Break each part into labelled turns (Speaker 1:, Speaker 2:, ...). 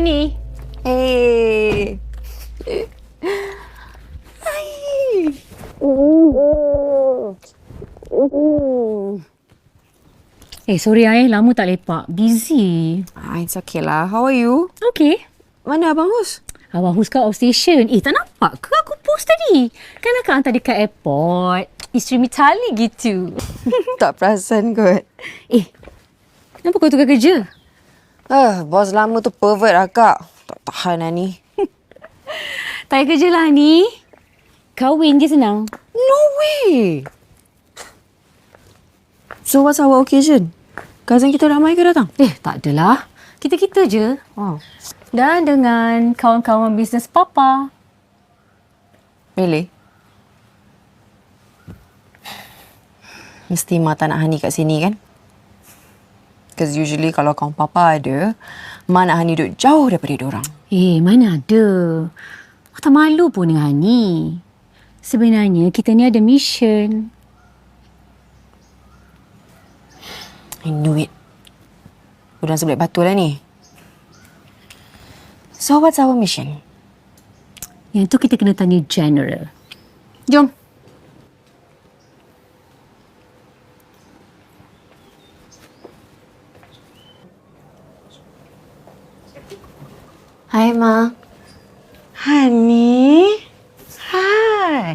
Speaker 1: ni.
Speaker 2: Hey.
Speaker 1: Sorry lama tak lepak. Busy.
Speaker 2: It's okay lah. How are you?
Speaker 1: Okay.
Speaker 2: Mana Abang Hus?
Speaker 1: Abang Hus kat outstation. Tak nampak ke aku post tadi? Kan akak hantar dekat airport. Isteri Mitali gitu.
Speaker 2: Tak perasan kot.
Speaker 1: Kenapa kau tukar kerja?
Speaker 2: Bos lama tu pervert lah, Kak. Tak tahan lah ni.
Speaker 1: Tak payah kerja lah ni. Kahwin je senang.
Speaker 2: No way! So what's our occasion? Cousin kita ramai ke datang?
Speaker 1: Tak adalah. Kita-kita je. Dan dengan kawan-kawan bisnes Papa.
Speaker 2: Really? Mesti Mak tak nak Hani kat sini kan? Because usually kalau kawan Papa ada, Mak nak Hani duduk jauh daripada diorang.
Speaker 1: Mana ada. Aku tak malu pun dengan Hani. Sebenarnya kita ni ada mission.
Speaker 2: I knew it. Udang sebelah batu lah ni. So what's our mission?
Speaker 1: Yang tu kita kena tanya General. Jom.
Speaker 2: Hai, Ma.
Speaker 3: Honey. Hi.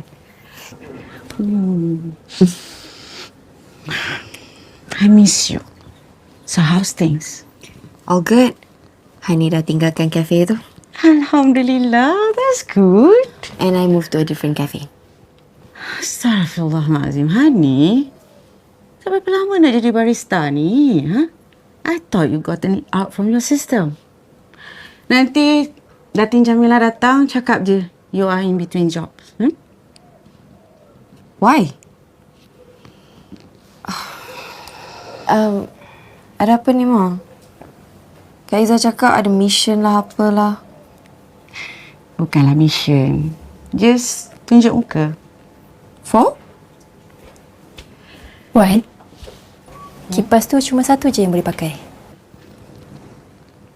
Speaker 3: I miss you. So how's things?
Speaker 2: All good. Hani dah tinggalkan cafe tu.
Speaker 3: Alhamdulillah, that's good.
Speaker 2: And I moved to a different cafe.
Speaker 3: Astaghfirullahalazim, Hani. Tak berapa lama nak jadi barista ni? I thought you gotten it out from your system. Nanti Datin Jamila datang, cakap je you are in between jobs.
Speaker 2: Why? Ada apa ni, Ma? Kak Izzah cakap ada mission lah, apalah.
Speaker 3: Bukanlah mission. Just tunjuk muka.
Speaker 2: For?
Speaker 4: Wan, kipas tu cuma satu je yang boleh pakai.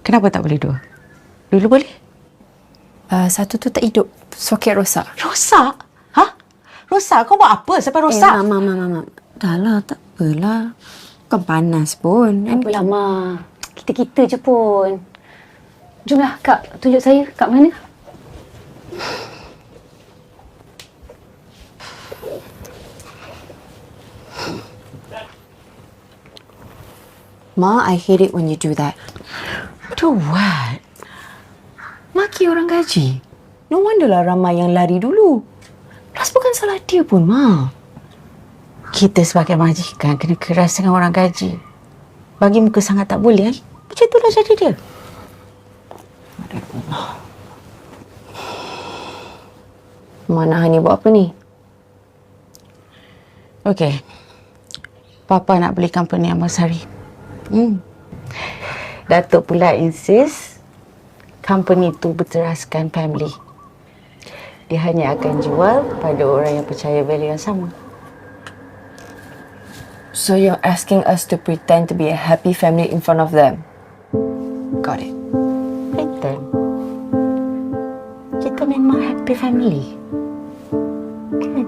Speaker 3: Kenapa tak boleh dua? Dulu boleh?
Speaker 4: Satu tu tak hidup. Soket rosak.
Speaker 3: Rosak? Rosak? Kau buat apa sampai rosak?
Speaker 2: Mama. Dah lah, tak apalah. Bukan panas pun.
Speaker 1: Tak apalah, Ma. Kita-kita je pun. Jomlah, Kak. Tunjuk saya kat mana.
Speaker 2: Ma, I hate it when you do that.
Speaker 3: Do what?
Speaker 2: Maki orang gaji. No wonder lah ramai yang lari dulu. Plus bukan salah dia pun, Ma.
Speaker 3: Kita sebagai majikan kena keras dengan orang gaji. Bagi muka sangat tak boleh. Macam itulah jadi dia.
Speaker 2: Mana Hani buat apa ni?
Speaker 3: Okey. Papa nak beli company Amasari. Datuk pula insist company tu berteraskan family. Dia hanya akan jual pada orang yang percaya value yang sama.
Speaker 2: So you're asking us to pretend to be a happy family in front of them? Got it.
Speaker 3: Pretend. Kita memang happy family. Kan?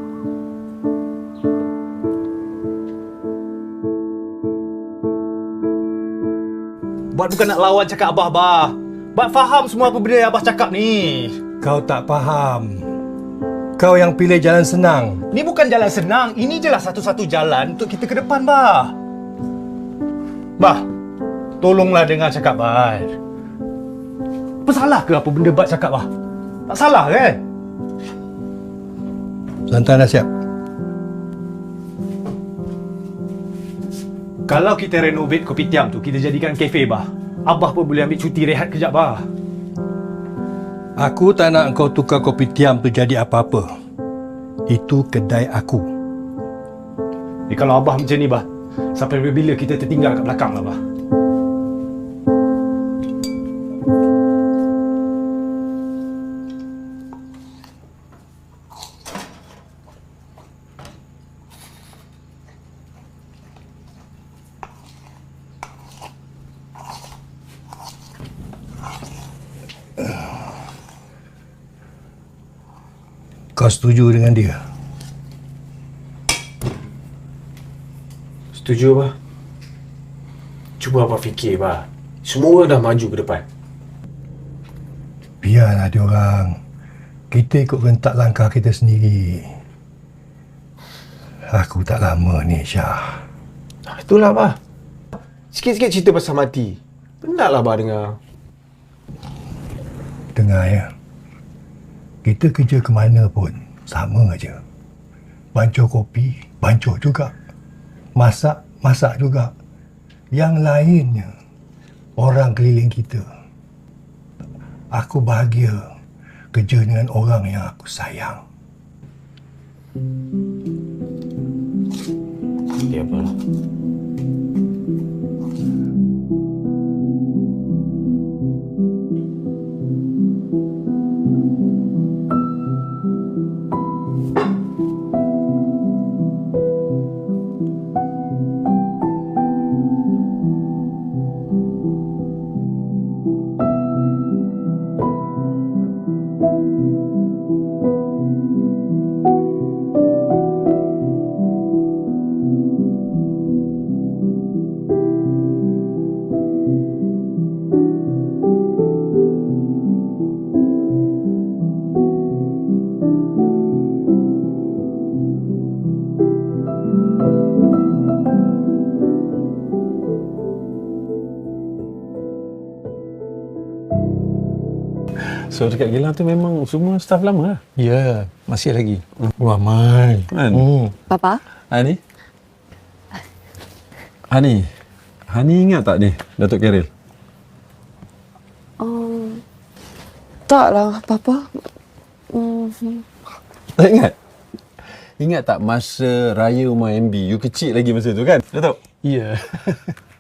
Speaker 5: Bat bukan nak lawan cakap Abah. Bat faham semua apa benda yang Abah cakap ni.
Speaker 6: Kau tak faham. Kau yang pilih jalan senang.
Speaker 5: Ni bukan jalan senang. Ini je lah satu-satu jalan untuk kita ke depan, Bah. Bah, tolonglah dengar cakap Bat. Apa salah ke apa benda Bat cakap, Bah? Tak salah kan?
Speaker 6: Santan dah siap.
Speaker 5: Kalau kita renovate kopitiam tu, kita jadikan kafe, Bah. Abah pun boleh ambil cuti rehat kejap, Bah.
Speaker 6: Aku tak nak kau tukar kopitiam tu jadi apa-apa. Itu kedai aku.
Speaker 5: Kalau Abah macam ni, Bah, sampai bila kita tertinggal kat belakang lah, Bah.
Speaker 6: Kau setuju dengan dia?
Speaker 7: Setuju, Abah. Cuba Abah fikir, Abah. Semua dah maju ke depan.
Speaker 6: Biarlah dia orang. Kita ikut rentak langkah kita sendiri. Aku tak lama ni, Syah.
Speaker 7: Itulah, Abah. Sikit-sikit cerita pasal mati. Penatlah Abah dengar.
Speaker 6: Dengar ya. Kita kerja ke mana pun sama aja. Bancuh kopi, bancuh juga. Masak, masak juga. Yang lainnya, orang keliling kita. Aku bahagia kerja dengan orang yang aku sayang.
Speaker 7: Ya, Abah.
Speaker 8: So dekat Geylang tu memang semua staff lama lah.
Speaker 6: Ya, masih lagi. Ramai.
Speaker 8: Kan?
Speaker 4: Papa?
Speaker 8: Hani? Hani ingat tak ni Datuk Keril?
Speaker 2: Taklah, Papa.
Speaker 8: Tak ingat? Ingat tak masa raya Umar MB, you kecil lagi masa tu kan? Datuk?
Speaker 6: Ya.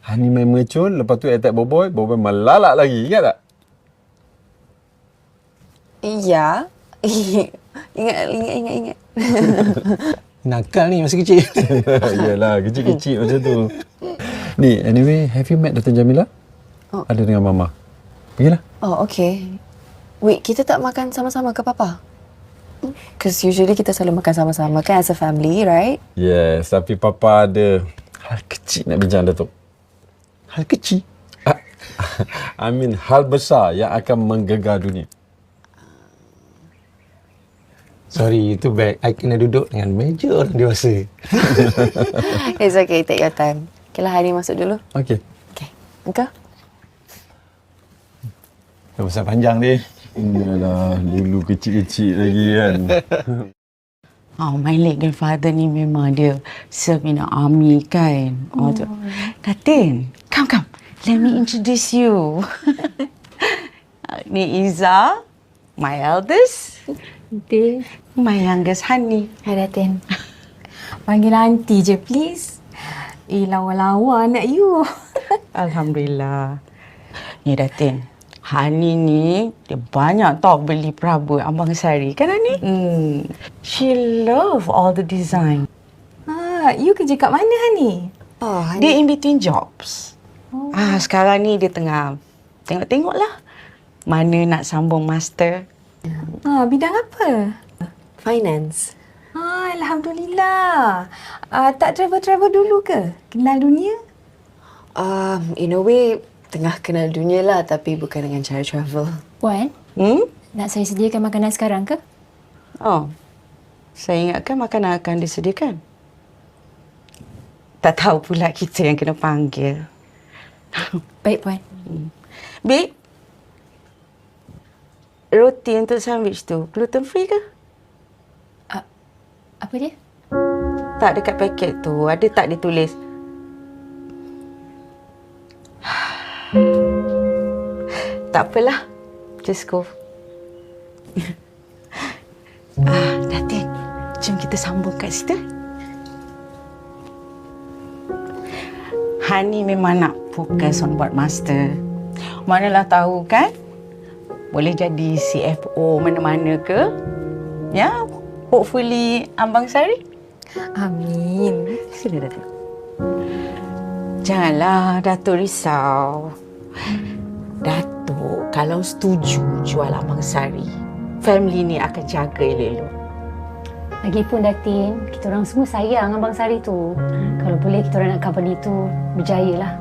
Speaker 8: Hani main mercun, lepas tu attack Boboy melalak lagi, ingat tak?
Speaker 2: Iya. Ingat.
Speaker 6: Nakal ni masa kecil.
Speaker 8: Yalah, kecil-kecil macam tu. Ni, anyway, have you met Datuk Jamila?
Speaker 2: Oh.
Speaker 8: Ada dengan Mama. Pergilah.
Speaker 2: Oh, okay. Wait, kita tak makan sama-sama ke, Papa? Because usually kita selalu makan sama-sama kan as a family, right?
Speaker 8: Yes, tapi Papa ada hal kecil nak bincang Datuk.
Speaker 6: Hal kecil.
Speaker 8: I mean, hal besar yang akan menggegar dunia.
Speaker 6: Sorry, itu bag. I kena duduk dengan meja orang dewasa.
Speaker 2: It's okay, take your time. Okay lah, Hani masuk dulu.
Speaker 8: Okey.
Speaker 2: Okay. Engkau?
Speaker 6: Dah besar panjang dia.
Speaker 8: Yalah, dulu kecil-kecil lagi kan.
Speaker 3: Oh, my late grandfather ni memang dia serve in the army kan. Oh. Datin, come. Let me introduce you. Ni Iza, my eldest. My youngest, Hani.
Speaker 4: Hai Datin. Panggil aunty je please. Lawa-lawa anak you.
Speaker 3: Alhamdulillah. Ni Datin, Hani ni dia banyak tau beli perabot Abang Sari. Kan Hani? She love all the design.
Speaker 4: You kerja kat mana Hani?
Speaker 2: Oh,
Speaker 3: Dia in between jobs. Sekarang ni dia tengah tengok-tengok lah mana nak sambung master.
Speaker 4: Bidang apa?
Speaker 2: finance.
Speaker 4: Alhamdulillah. Tak travel-travel dulu ke? Kenal dunia?
Speaker 2: In a way, tengah kenal dunia lah tapi bukan dengan cara travel.
Speaker 1: Puan, nak saya sediakan makanan sekarang ke?
Speaker 3: Oh, saya ingatkan makanan akan disediakan. Tak tahu pula kita yang kena panggil.
Speaker 1: Baik, Puan.
Speaker 3: Babe, roti untuk sandwich tu gluten free ke?
Speaker 1: Apa dia?
Speaker 3: Tak, dekat paket tu ada tak ditulis? Tak apalah. Just go. Datin, jom kita sambung kat situ. Hani memang nak fokus on buat master. Manalah tahu kan? Boleh jadi CFO mana-mana ke? Ya, hopefully Abang Sari.
Speaker 4: Amin.
Speaker 3: Sila Datuk. Janganlah Datuk risau. Datuk kalau setuju jual Abang Sari, family ni akan jaga elok-elok.
Speaker 1: Lagipun Datin, kita orang semua sayang Abang Sari tu. Kalau boleh kita orang nak company tu berjaya lah.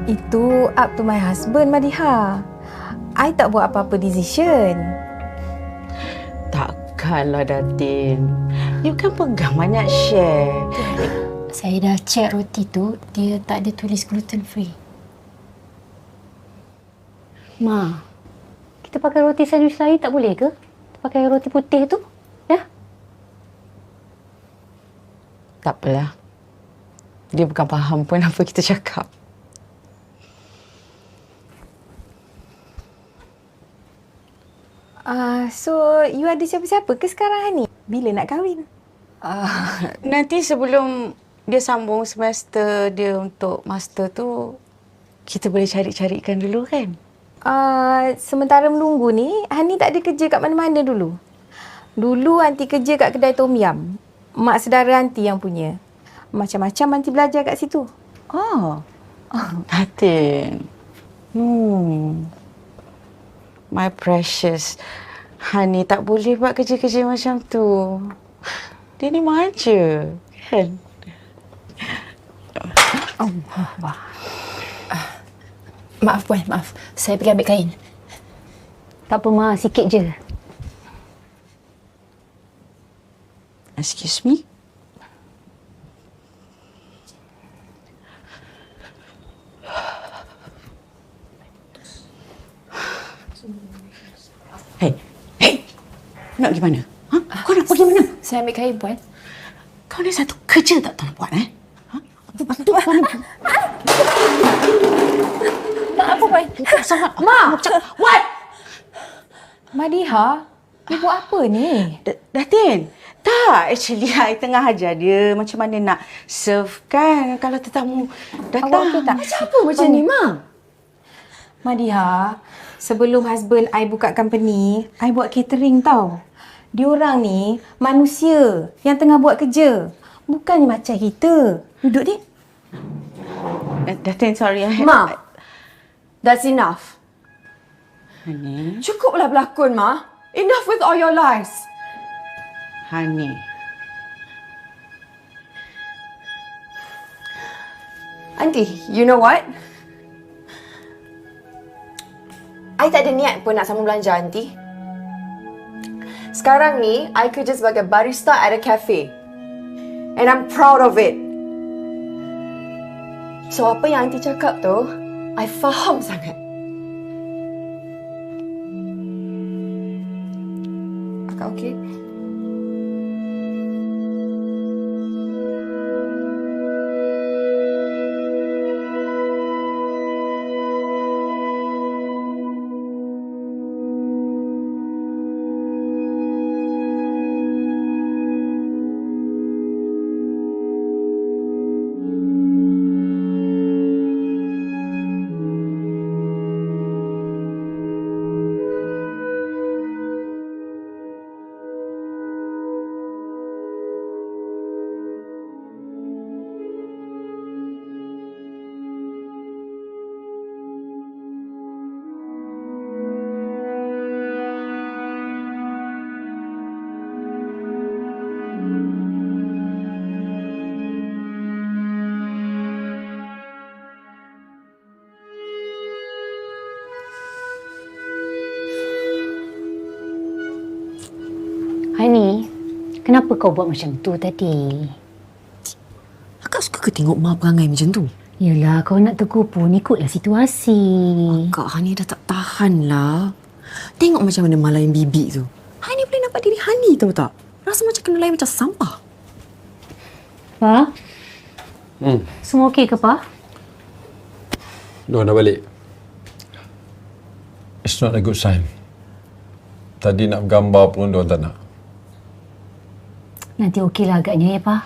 Speaker 4: Itu up to my husband, Madiha. I tak buat apa-apa decision.
Speaker 3: Takkanlah, Datin. You kan pegang banyak share.
Speaker 4: Saya dah check roti tu, dia tak ada tulis gluten free.
Speaker 1: Ma, kita pakai roti sandwich lain tak boleh ke? Kita pakai roti putih tu, ya?
Speaker 3: Tak apalah. Dia bukan faham pun apa kita cakap.
Speaker 4: So, you ada siapa-siapa ke sekarang ni? Bila nak kahwin?
Speaker 3: Nanti sebelum dia sambung semester dia untuk master tu, kita boleh cari-carikan dulu kan?
Speaker 4: Sementara menunggu ni, Hani tak ada kerja kat mana-mana dulu. Dulu Aunty kerja kat kedai Tom Yam. Mak saudara Aunty yang punya. Macam-macam Aunty belajar kat situ.
Speaker 3: Oh. Datin. My precious. Hani tak boleh buat kerja-kerja macam tu. Dia ni manja, kan?
Speaker 4: Maaf Puan, maaf. Saya pergi ambil kain.
Speaker 1: Tak apa, Ma. Sikit je.
Speaker 3: Excuse me? Hey! Nak pergi mana? Kau nak pergi mana?
Speaker 4: Saya ambil kain, Puan.
Speaker 3: Kau ni satu kerja tak tahu nak buat, eh?
Speaker 4: Mak, apa, Puan?
Speaker 3: Mak! What?
Speaker 4: Madiha, you buat apa ni?
Speaker 3: Datin, tak. Actually, I tengah ajar dia macam mana nak serve kan kalau tetamu datang.
Speaker 4: Awak okey tak?
Speaker 3: Macam apa macam ni, Mak?
Speaker 4: Madiha, sebelum husband I buka company, I buat catering tau. Diorang ni manusia yang tengah buat kerja. Bukannya macam kita. Duduk ni.
Speaker 3: Datin, sorry.
Speaker 2: Ma, that's enough.
Speaker 3: Honey.
Speaker 2: Cukuplah berlakon, Ma. Enough with all your lies.
Speaker 3: Honey.
Speaker 2: Aunty, you know what? I tak ada niat pun nak sambung belanja, Aunty. Sekarang ni, I kerja sebagai barista at a cafe. And I'm proud of it. So, apa yang Aunty cakap tu, I faham sangat. Akak okey?
Speaker 1: Hani, kenapa kau buat macam tu tadi?
Speaker 2: Akak suka ke tengok Ma perangai macam tu?
Speaker 1: Yelah, kau nak tegur pun ikutlah situasi.
Speaker 2: Kak Hani dah tak tahan lah. Tengok macam mana Ma layan bibik tu. Hani boleh nampak diri Hani tahu tak? Rasa macam kena layan macam sampah.
Speaker 1: Pa? Semua okey ke, Pa?
Speaker 8: Dah balik. It's not a good sign. Tadi nak bergambar pun diorang tak nak.
Speaker 1: Nanti okeylah agaknya ya, Pa?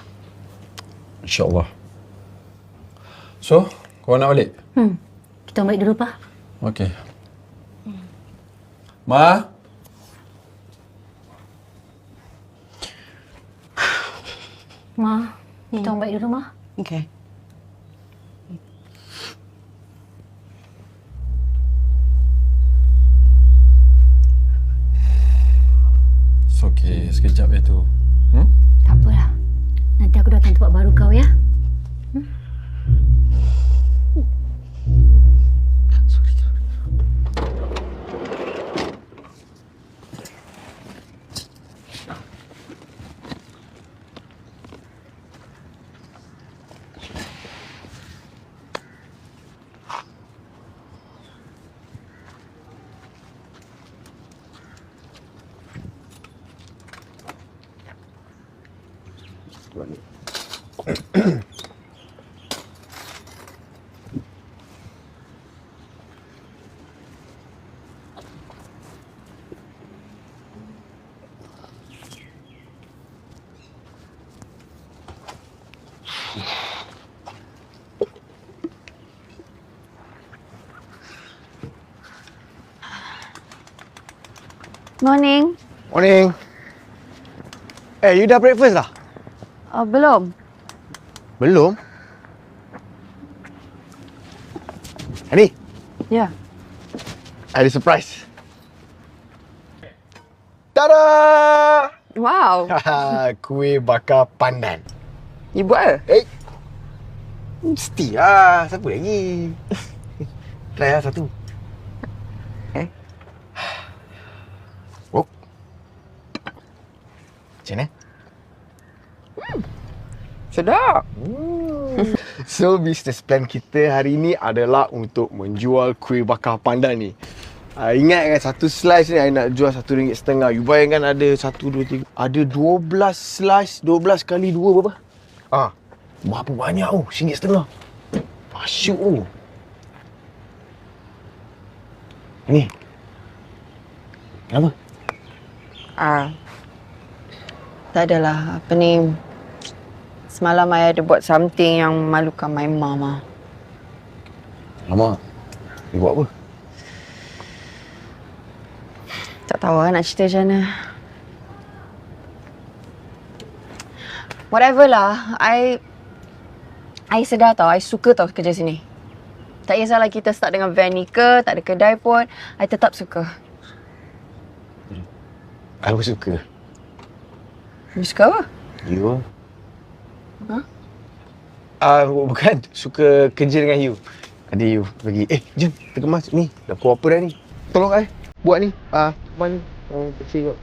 Speaker 8: InsyaAllah. So, kau nak balik?
Speaker 1: Kita balik dulu, Pa.
Speaker 8: Okey. Ma?
Speaker 1: Ma, kita balik dulu, Ma.
Speaker 3: Okay.
Speaker 8: It's okay. It's
Speaker 1: bersihkan tempat baru kau ya.
Speaker 2: Morning.
Speaker 7: Morning. You dah breakfast dah?
Speaker 2: Belum.
Speaker 7: Belum? Hani,
Speaker 2: Ya.
Speaker 7: ada surprise. Tada!
Speaker 2: Wow.
Speaker 7: Kuih bakar pandan.
Speaker 2: You buat ke?
Speaker 7: Mestilah. Siapa lagi? Try lah satu. Oh. Macam mana?
Speaker 2: Sedap.
Speaker 7: So, business plan kita hari ni adalah untuk menjual kuih bakar pandan ni. Ingat kan, satu slice ni I nak jual RM1.5. You bayangkan ada 1, 2, 3. Ada 12 slice, 12 kali 2 berapa? Berapa banyak tu? RM1.5. Asyik tu. Ni. Kenapa?
Speaker 2: Tak adalah. Apa ni? Semalam I ada buat something yang malukan my mama.
Speaker 7: Lama. You buat apa?
Speaker 2: Tak tahu lah nak cerita macam mana. Whatever lah. I sedar tau. I suka tau kerja sini. Tak kisahlah kita start dengan van ni ke, tak ada kedai pun. I tetap suka.
Speaker 7: I pun suka.
Speaker 2: You suka apa?
Speaker 7: You? Bukan. Suka kerja dengan you. Ada you pergi. Jom. Kita kemas. Ni. Dah pukul apa dah ni? Tolong I. Buat ni. Mana? Kecil kot.